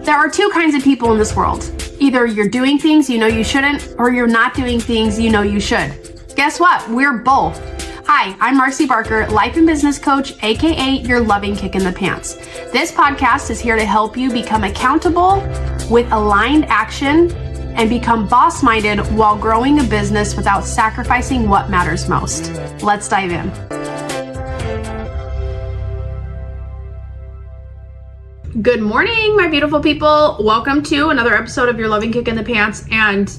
There are two kinds of people in this world. Either you're doing things you know you shouldn't, or you're not doing things you know you should. Guess what? We're both. Hi, I'm Marcy Barker, life and business coach, aka your loving kick in the pants. This podcast is here to help you become accountable with aligned action and become boss-minded while growing a business without sacrificing what matters most. Let's dive in. Good morning, my beautiful people. Welcome to another episode of Your Loving Kick in the Pants. And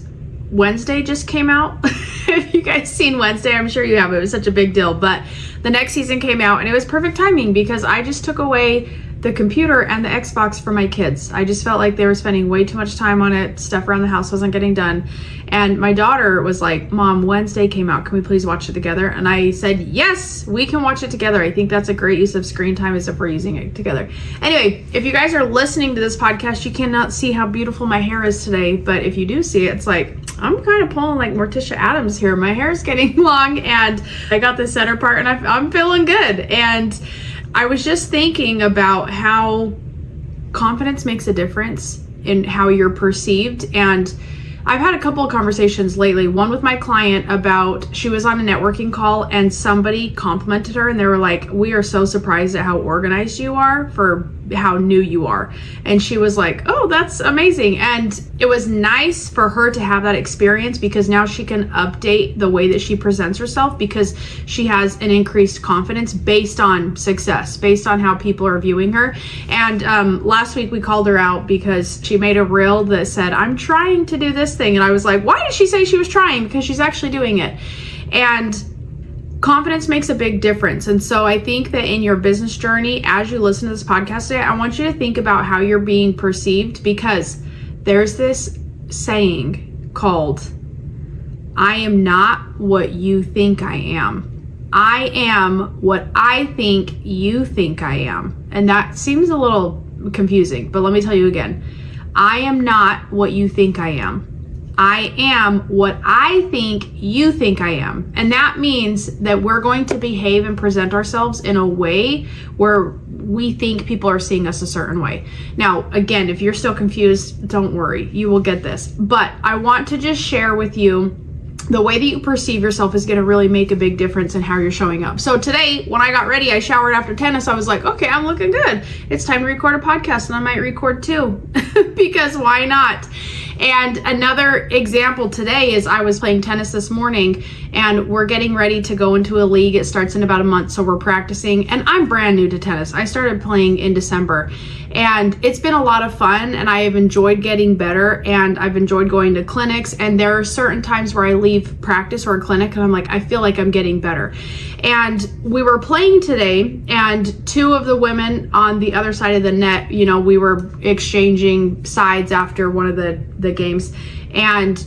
Wednesday just came out. If you guys seen Wednesday, I'm sure you have. It was such a big deal. But the next season came out and it was perfect timing because I just took away the computer and the Xbox for my kids. I just felt like they were spending way too much time on it. Stuff around the house wasn't getting done. And my daughter was like, Mom, Wednesday came out. Can we please watch it together? And I said, yes, we can watch it together. I think that's a great use of screen time as if we're using it together. Anyway, if you guys are listening to this podcast, you cannot see how beautiful my hair is today. But if you do see it, it's like, I'm kind of pulling like Morticia Addams here. My hair is getting long and I got the center part and I'm feeling good. And I was just thinking about how confidence makes a difference in how you're perceived. And I've had a couple of conversations lately, one with my client about, she was on a networking call and somebody complimented her and they were like, we are so surprised at how organized you are for how new you are. And she was like, oh, that's amazing. And it was nice for her to have that experience because now she can update the way that she presents herself because she has an increased confidence based on success, based on how people are viewing her. And last week we called her out because she made a reel that said, I'm trying to do this thing. And I was like, why did she say she was trying? Because she's actually doing it. And confidence makes a big difference. And so I think that in your business journey, as you listen to this podcast today, I want you to think about how you're being perceived because there's this saying called, I am not what you think I am. I am what I think you think I am. And that seems a little confusing, but let me tell you again. I am not what you think I am. I am what I think you think I am. And that means that we're going to behave and present ourselves in a way where we think people are seeing us a certain way. Now, again, if you're still confused, don't worry, you will get this. But I want to just share with you the way that you perceive yourself is going to really make a big difference in how you're showing up. So today, when I got ready, I showered after tennis. I was like, okay, I'm looking good. It's time to record a podcast and I might record two because why not? And another example today is I was playing tennis this morning and we're getting ready to go into a league. It starts in about a month. So we're practicing and I'm brand new to tennis. I started playing in December and it's been a lot of fun and I have enjoyed getting better and I've enjoyed going to clinics. And there are certain times where I leave practice or a clinic and I'm like, I feel like I'm getting better. And we were playing today and two of the women on the other side of the net, you know, we were exchanging sides after one of the games. And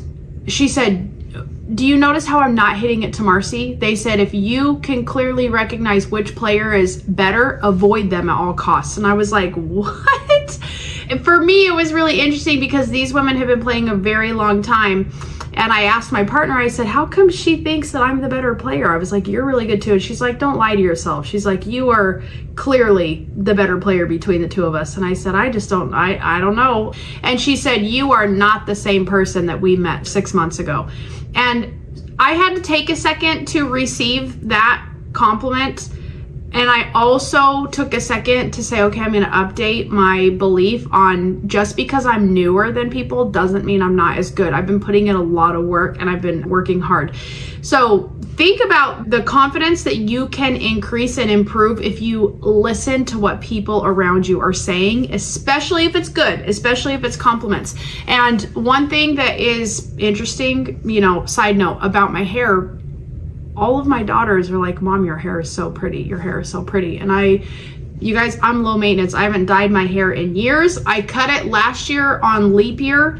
she said, do you notice how I'm not hitting it to Marcy? They said, if you can clearly recognize which player is better, avoid them at all costs. And I was like, what? And for me, it was really interesting because these women have been playing a very long time. And I asked my partner, I said, how come she thinks that I'm the better player? I was like, you're really good too. And she's like, don't lie to yourself. She's like, you are clearly the better player between the two of us. And I said, I don't know. And she said, you are not the same person that we met 6 months ago. And I had to take a second to receive that compliment. And I also took a second to say, okay, I'm going to update my belief on just because I'm newer than people doesn't mean I'm not as good. I've been putting in a lot of work and I've been working hard. So think about the confidence that you can increase and improve if you listen to what people around you are saying, especially if it's good, especially if it's compliments. And one thing that is interesting, you know, side note about my hair, all of my daughters are like, Mom, your hair is so pretty. Your hair is so pretty. And you guys, I'm low maintenance. I haven't dyed my hair in years. I cut it last year on leap year,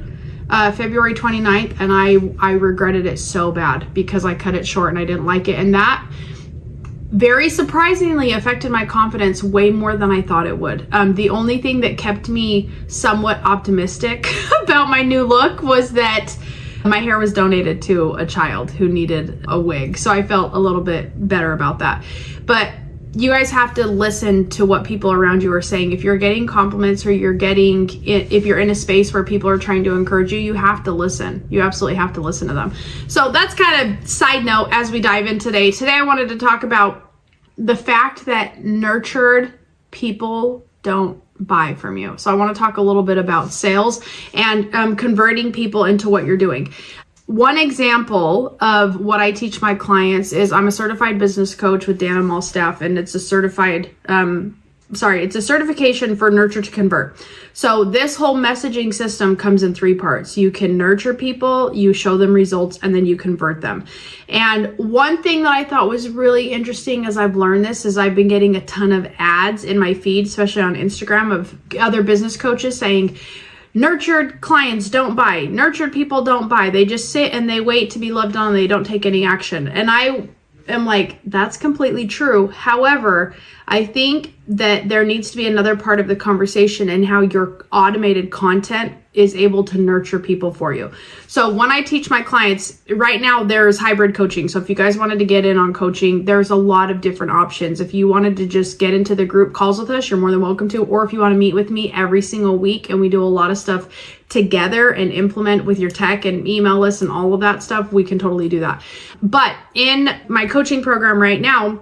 February 29th. And I regretted it so bad because I cut it short and I didn't like it. And that very surprisingly affected my confidence way more than I thought it would. The only thing that kept me somewhat optimistic about my new look was that my hair was donated to a child who needed a wig. So I felt a little bit better about that. But you guys have to listen to what people around you are saying. If you're getting compliments or if you're in a space where people are trying to encourage you, you have to listen. You absolutely have to listen to them. So that's kind of side note as we dive in today. Today I wanted to talk about the fact that nurtured people don't buy from you. So I want to talk a little bit about sales and converting people into what you're doing. One example of what I teach my clients is I'm a certified business coach with Dan and Malstaff, and it's a certification for Nurture to Convert. So this whole messaging system comes in 3 parts. You can nurture people, you show them results, and then you convert them. And one thing that I thought was really interesting as I've learned this is I've been getting a ton of ads in my feed, especially on Instagram, of other business coaches saying, nurtured clients don't buy. Nurtured people don't buy. They just sit and they wait to be loved on. They don't take any action. And I am like, that's completely true. However, I think that there needs to be another part of the conversation and how your automated content is able to nurture people for you. So when I teach my clients, right now there's hybrid coaching. So if you guys wanted to get in on coaching, there's a lot of different options. If you wanted to just get into the group calls with us, you're more than welcome to. Or if you want to meet with me every single week and we do a lot of stuff together and implement with your tech and email lists and all of that stuff, we can totally do that. But in my coaching program right now,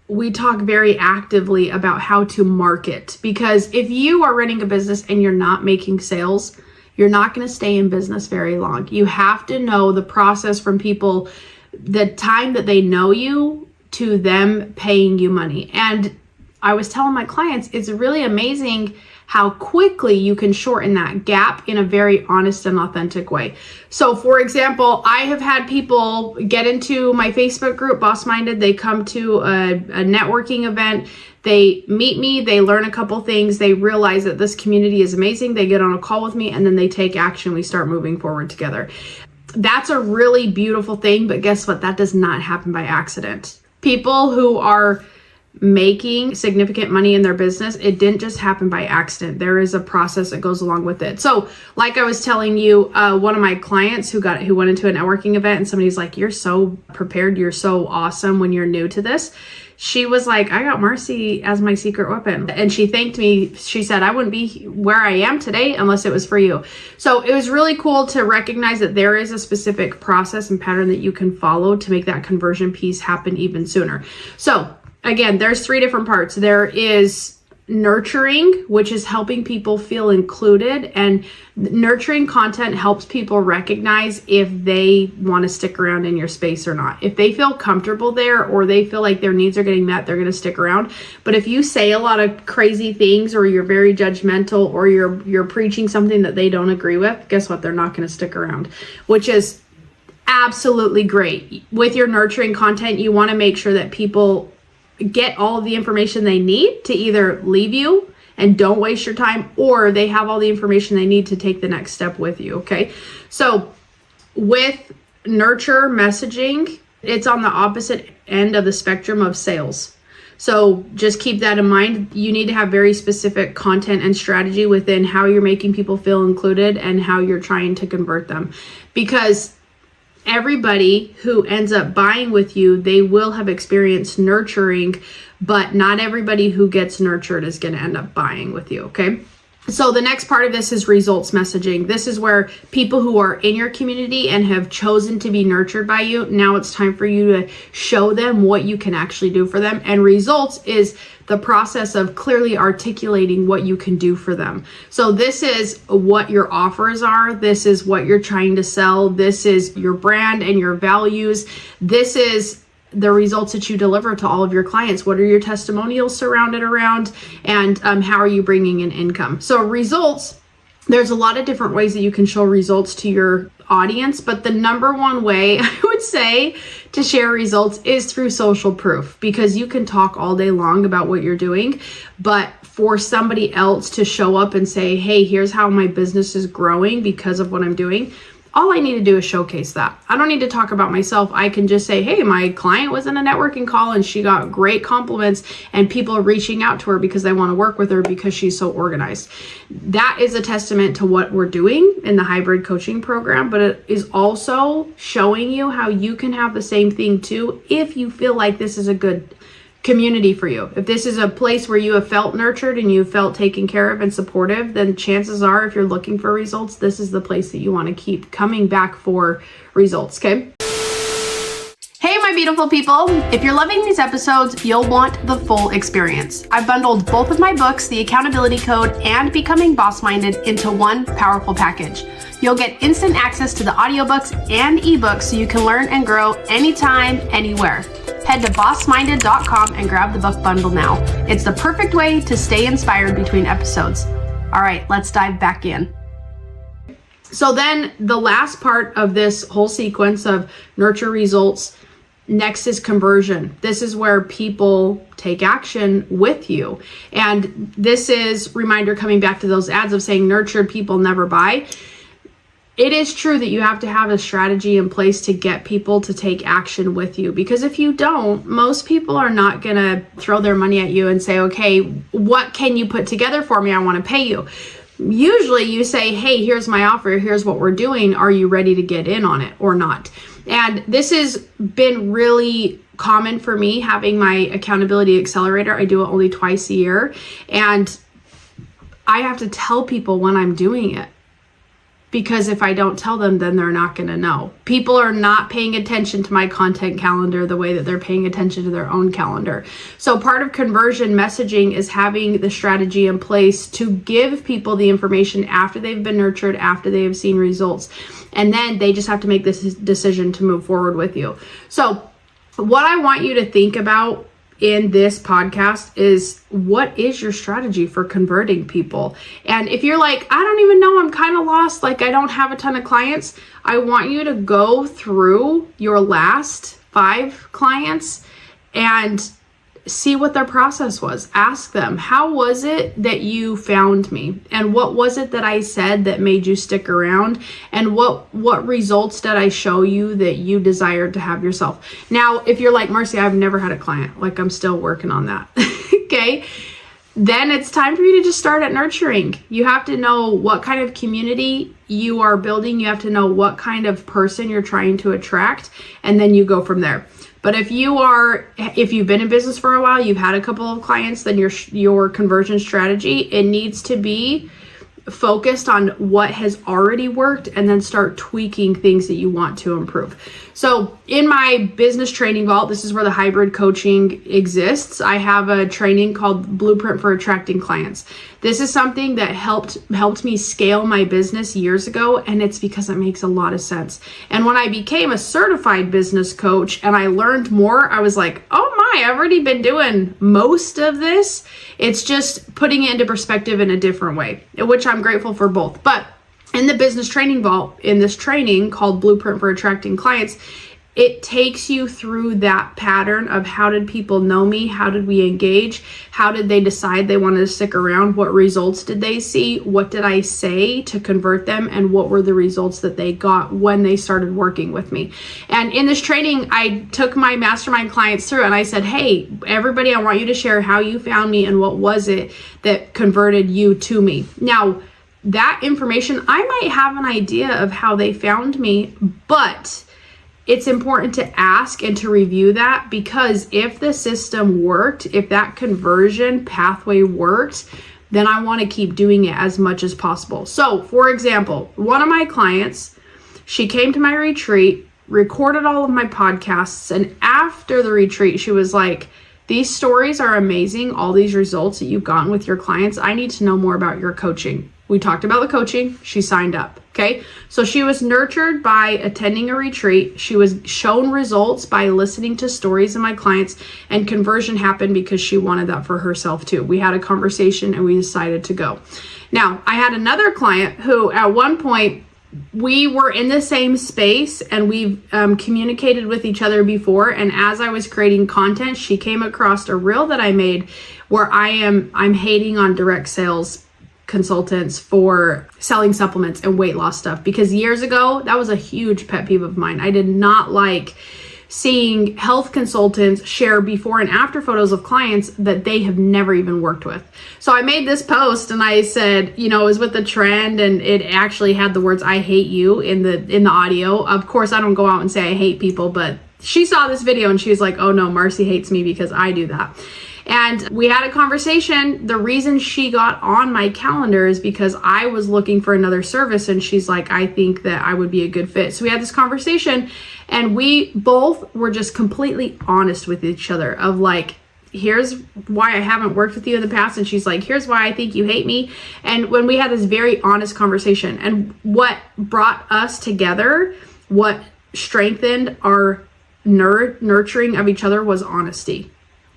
we talk very actively about how to market, because if you are running a business and you're not making sales, you're not going to stay in business very long. You have to know the process from people, the time that they know you to them paying you money. And I was telling my clients, it's really amazing how quickly you can shorten that gap in a very honest and authentic way. So for example, I have had people get into my Facebook group, Boss Minded. They come to a networking event. They meet me, they learn a couple things, they realize that this community is amazing. They get on a call with me and then they take action. We start moving forward together. That's a really beautiful thing, but guess what? That does not happen by accident. People who are making significant money in their business, it didn't just happen by accident. There is a process that goes along with it. So like I was telling you, one of my clients who went into a networking event and somebody's like, you're so prepared, you're so awesome when you're new to this. She was like, I got Marcy as my secret weapon. And she thanked me. She said, I wouldn't be where I am today unless it was for you. So it was really cool to recognize that there is a specific process and pattern that you can follow to make that conversion piece happen even sooner. So again, there's 3 different parts. There is nurturing, which is helping people feel included, and nurturing content helps people recognize if they want to stick around in your space or not. If they feel comfortable there or they feel like their needs are getting met, they're going to stick around. But if you say a lot of crazy things or you're very judgmental or you're preaching something that they don't agree with, guess what? They're not going to stick around, which is absolutely great. With your nurturing content, you want to make sure that people get all of the information they need to either leave you and don't waste your time, or they have all the information they need to take the next step with you. Okay. So with nurture messaging, it's on the opposite end of the spectrum of sales. So just keep that in mind. You need to have very specific content and strategy within how you're making people feel included and how you're trying to convert them, because everybody who ends up buying with you, they will have experienced nurturing, but not everybody who gets nurtured is going to end up buying with you. Okay. So the next part of this is results messaging. This is where people who are in your community and have chosen to be nurtured by you, now it's time for you to show them what you can actually do for them. And results is the process of clearly articulating what you can do for them. So this is what your offers are. This is what you're trying to sell. This is your brand and your values. This is the results that you deliver to all of your clients. What are your testimonials surrounded around, and how are you bringing in income? So results, there's a lot of different ways that you can show results to your audience, but the number one way I would say to share results is through social proof, because you can talk all day long about what you're doing, but for somebody else to show up and say, hey, here's how my business is growing because of what I'm doing, all I need to do is showcase that. I don't need to talk about myself. I can just say, hey, my client was in a networking call and she got great compliments and people are reaching out to her because they want to work with her because she's so organized. That is a testament to what we're doing in the hybrid coaching program, but it is also showing you how you can have the same thing too if you feel like this is a good community for you, if this is a place where you have felt nurtured and you felt taken care of and supportive, then chances are, if you're looking for results, this is the place that you want to keep coming back for results, okay? Hey, my beautiful people. If you're loving these episodes, you'll want the full experience. I've bundled both of my books, The Accountability Code and Becoming Boss Minded, into one powerful package. You'll get instant access to the audiobooks and ebooks so you can learn and grow anytime, anywhere. Head to bossminded.com and grab the book bundle now. It's the perfect way to stay inspired between episodes. All right, let's dive back in. So then the last part of this whole sequence of nurture results, next is conversion. This is where people take action with you. And this is, reminder coming back to those ads of saying nurtured people never buy. It is true that you have to have a strategy in place to get people to take action with you, because if you don't, most people are not going to throw their money at you and say, okay, what can you put together for me? I want to pay you. Usually you say, hey, here's my offer. Here's what we're doing. Are you ready to get in on it or not? And this has been really common for me, having my accountability accelerator. I do it only twice a year, and I have to tell people when I'm doing it, because if I don't tell them, then they're not going to know. People are not paying attention to my content calendar the way that they're paying attention to their own calendar. So part of conversion messaging is having the strategy in place to give people the information after they've been nurtured, after they have seen results. And then they just have to make this decision to move forward with you. So what I want you to think about in this podcast is, what is your strategy for converting people? And if you're like, I don't even know, I'm kind of lost, like I don't have a ton of clients, I want you to go through your last 5 clients and see what their process was. Ask them, how was it that you found me? And what was it that I said that made you stick around? And what results did I show you that you desired to have yourself? Now, if you're like, Marcy, I've never had a client, like I'm still working on that. Okay. Then it's time for you to just start at nurturing. You have to know what kind of community you are building. You have to know what kind of person you're trying to attract, and then you go from there. But if you've been in business for a while, you've had a couple of clients, then your conversion strategy, it needs to be focused on what has already worked, and then start tweaking things that you want to improve. So in my business training vault, this is where the hybrid coaching exists. I have a training called Blueprint for Attracting Clients. This is something that helped me scale my business years ago, and it's because it makes a lot of sense. And when I became a certified business coach and I learned more, I was like, oh my, I've already been doing most of this. It's just putting it into perspective in a different way, which I'm grateful for both. But in the business training vault, in this training called Blueprint for Attracting Clients, it takes you through that pattern of, how did people know me? How did we engage? How did they decide they wanted to stick around? What results did they see? What did I say to convert them? And what were the results that they got when they started working with me? And in this training, I took my mastermind clients through and I said, hey, everybody, I want you to share how you found me and what was it that converted you to me. Now, that information, I might have an idea of how they found me, but it's important to ask and to review that, because if the system worked, if that conversion pathway worked, then I want to keep doing it as much as possible. So, for example, one of my clients, she came to my retreat, recorded all of my podcasts, and after the retreat, she was like, these stories are amazing, all these results that you've gotten with your clients. I need to know more about your coaching. We talked about the coaching. She signed up. Okay. So she was nurtured by attending a retreat. She was shown results by listening to stories of my clients, and conversion happened because she wanted that for herself too. We had a conversation and we decided to go. Now, I had another client who at one point, we were in the same space and we've communicated with each other before. And as I was creating content, she came across a reel that I made where I'm hating on direct sales consultants for selling supplements and weight loss stuff, because years ago that was a huge pet peeve of mine. I did not like seeing health consultants share before and after photos of clients that they have never even worked with. So I made this post and I said, it was with the trend, and it actually had the words "I hate you" in the audio. Of course, I don't go out and say I hate people, but she saw this video and she was like, oh no, Marcy hates me because I do that. And we had a conversation. The reason she got on my calendar is because I was looking for another service, and she's like, I think that I would be a good fit. So we had this conversation, and we both were just completely honest with each other of like, here's why I haven't worked with you in the past. And she's like, here's why I think you hate me. And when we had this very honest conversation, and what brought us together, what strengthened our nurturing of each other was honesty.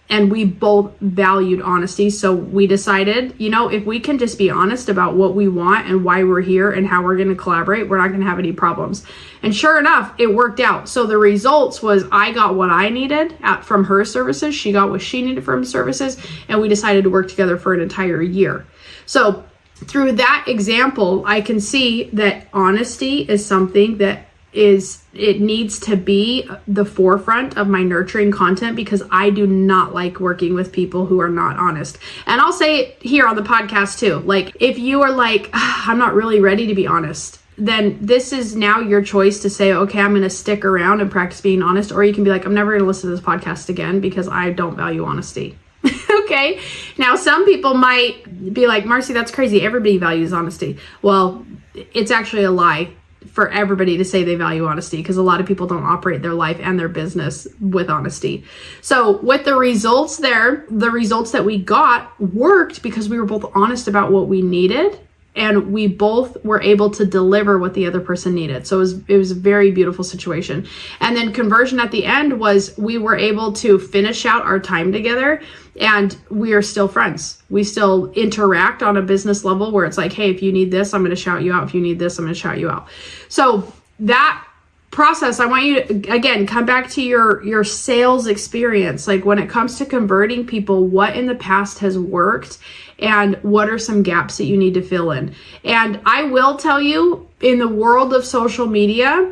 And we both valued honesty. So we decided, if we can just be honest about what we want and why we're here and how we're going to collaborate, we're not going to have any problems. And sure enough, it worked out. So the results was I got what I needed from her services. She got what she needed from services. And we decided to work together for an entire year. So through that example, I can see that honesty is something that it needs to be the forefront of my nurturing content, because I do not like working with people who are not honest. And I'll say it here on the podcast too. Like, if you are like, I'm not really ready to be honest, then this is now your choice to say, okay, I'm going to stick around and practice being honest. Or you can be like, I'm never going to listen to this podcast again because I don't value honesty. Okay. Now, some people might be like, Marcy, that's crazy. Everybody values honesty. Well, it's actually a lie for everybody to say they value honesty, because a lot of people don't operate their life and their business with honesty. So with the results there, the results that we got worked because we were both honest about what we needed, and we both were able to deliver what the other person needed. So it was a very beautiful situation. And then conversion at the end was we were able to finish out our time together, and we are still friends. We still interact on a business level where it's like, hey, if you need this, I'm going to shout you out. If you need this, I'm going to shout you out. So that process, I want you to, again, come back to your sales experience. Like, when it comes to converting people, what in the past has worked and what are some gaps that you need to fill in? And I will tell you, in the world of social media,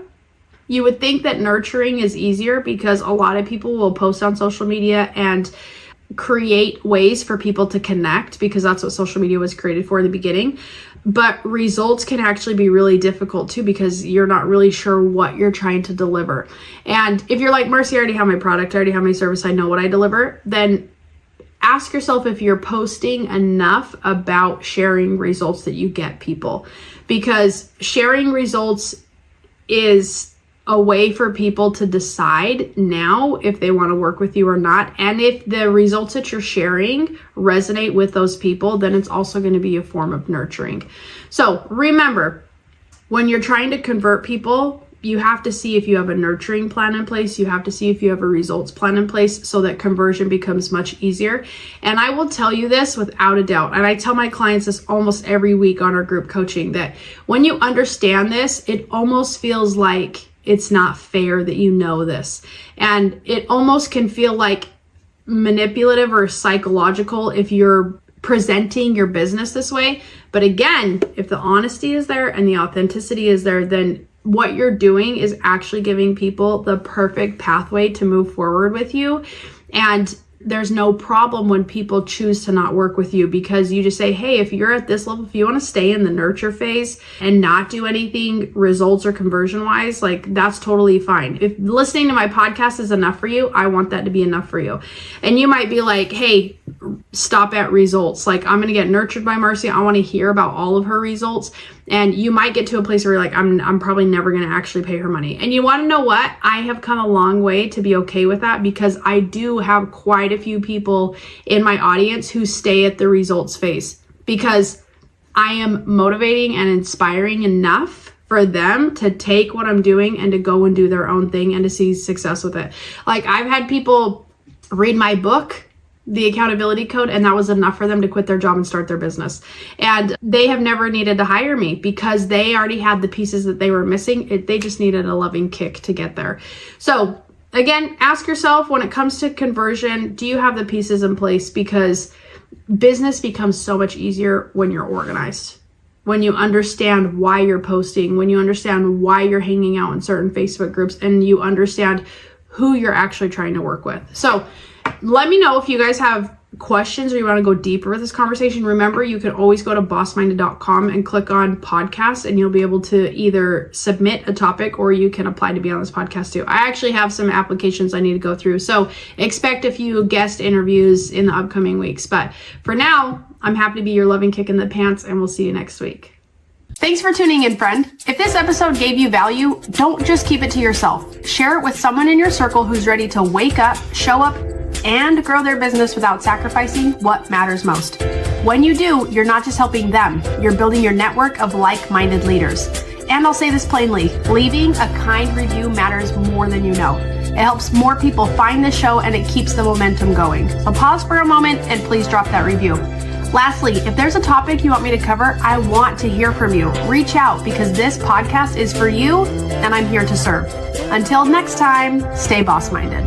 you would think that nurturing is easier because a lot of people will post on social media and create ways for people to connect, because that's what social media was created for in the beginning. But results can actually be really difficult too, because you're not really sure what you're trying to deliver. And if you're like, Marcy, I already have my product, I already have my service, I know what I deliver, then ask yourself if you're posting enough about sharing results that you get people. Because sharing results is a way for people to decide now if they want to work with you or not. And if the results that you're sharing resonate with those people, then it's also going to be a form of nurturing. So remember, when you're trying to convert people, you have to see if you have a nurturing plan in place. You have to see if you have a results plan in place so that conversion becomes much easier. And I will tell you this without a doubt. And I tell my clients this almost every week on our group coaching, that when you understand this, it almost feels like it's not fair that you know this. And it almost can feel like manipulative or psychological if you're presenting your business this way. But again, if the honesty is there and the authenticity is there, then what you're doing is actually giving people the perfect pathway to move forward with you. And there's no problem when people choose to not work with you, because you just say, hey, if you're at this level, if you want to stay in the nurture phase and not do anything results or conversion wise, like, that's totally fine. If listening to my podcast is enough for you, I want that to be enough for you. And you might be like, hey, stop at results. Like, I'm going to get nurtured by Marcy. I want to hear about all of her results. And you might get to a place where you're like, I'm probably never going to actually pay her money. And you want to know what? I have come a long way to be okay with that, because I do have quite a few people in my audience who stay at the results phase, because I am motivating and inspiring enough for them to take what I'm doing and to go and do their own thing and to see success with it. Like, I've had people read my book, The Accountability Code, and that was enough for them to quit their job and start their business. And they have never needed to hire me because they already had the pieces that they were missing. They just needed a loving kick to get there. So again, ask yourself, when it comes to conversion, do you have the pieces in place? Because business becomes so much easier when you're organized, when you understand why you're posting, when you understand why you're hanging out in certain Facebook groups, and you understand who you're actually trying to work with. So let me know if you guys have questions or you want to go deeper with this conversation, remember you can always go to bossminded.com and click on podcast, and you'll be able to either submit a topic or you can apply to be on this podcast too. I actually have some applications I need to go through, so expect a few guest interviews in the upcoming weeks. But for now, I'm happy to be your loving kick in the pants, and we'll see you next week. Thanks for tuning in, friend. If this episode gave you value, don't just keep it to yourself. Share it with someone in your circle who's ready to wake up, show up, and grow their business without sacrificing what matters most. When you do, you're not just helping them, you're building your network of like-minded leaders. And I'll say this plainly, leaving a kind review matters more than you know. It helps more people find the show and it keeps the momentum going. So pause for a moment and please drop that review. Lastly, if there's a topic you want me to cover, I want to hear from you. Reach out because this podcast is for you and I'm here to serve. Until next time, stay boss-minded.